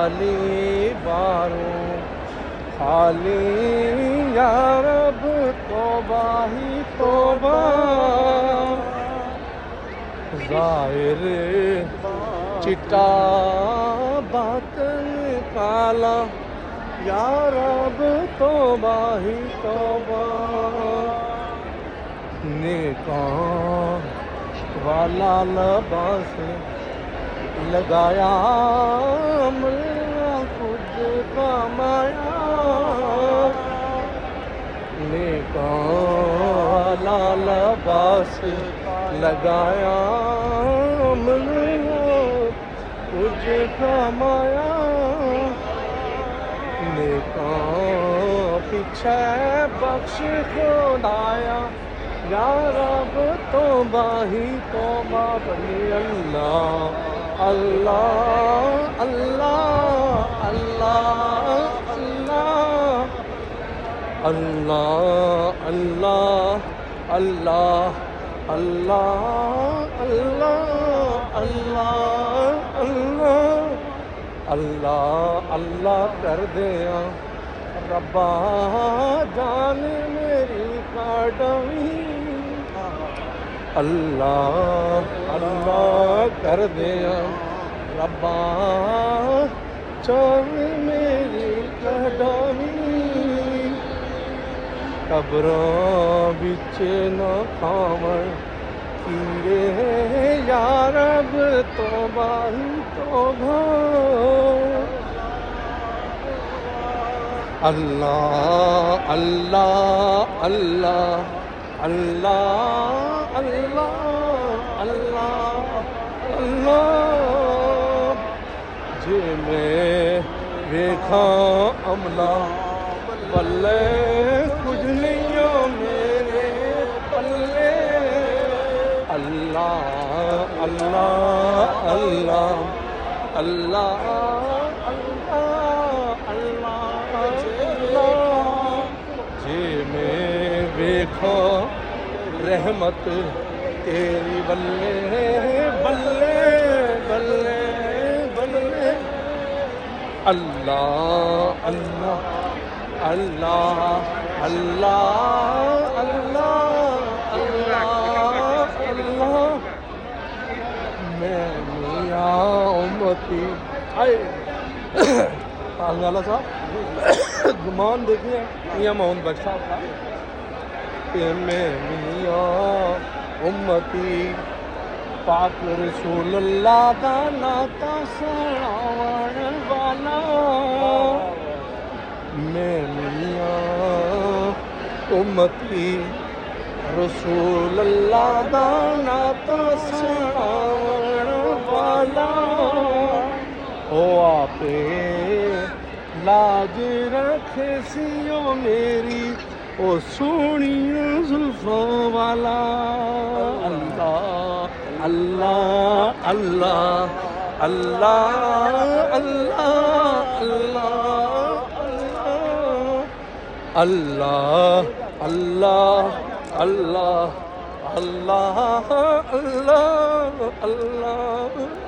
خالی باروں خالی یا رب توبہ ہی توبہ ظاہر چٹا باطن کالا یا رب توبہ ہی توبہ نیکاں والا لباس لگایا ملا خود کمایا نیکاں والا لباس لگایا ملا کچھ کمایا نیکاں پیچھے بخش خدایا یا رب توبہ ہی توبہ بنی اللہ اللہ اللہ اللہ اللہ اللہ اللہ اللہ اللہ اللہ اللہ اللہ اللہ کر دیا ربا جان میری کاٹوی اللہ اللہ کر دیا ربا جان میری کاٹوی قبراں وچ نہ کھاون کیڑے یا رب توبہ ہی توبہ اللہ اللہ اللہ اللہ اللہ اللہ اللہ جے میں ویکھاں عملہ پلے کچھ نہیں میرے پلے اللہ اللہ اللہ اللہ جے میں ویکھو رحمت تیری بلے بلے بلے بلے اللہ اللہ اللہ اللہ اللہ اللہ اللہ میں میاں امتی آئے اللہ صاحب گمان دیکھیے میاں محمد بخش صاحب کا کہ میں میاں امتی پاک رسول اللہ دا ناتا سناون والا میں میاں امتی رسول اللہ دا ناتا سناون والا او آپے لاج رکھے سیو میری او سونی زلفوں والا اللہ اللہ اللہ اللہ اللہ اللہ اللہ اللہ اللہ اللہ اللہ اللہ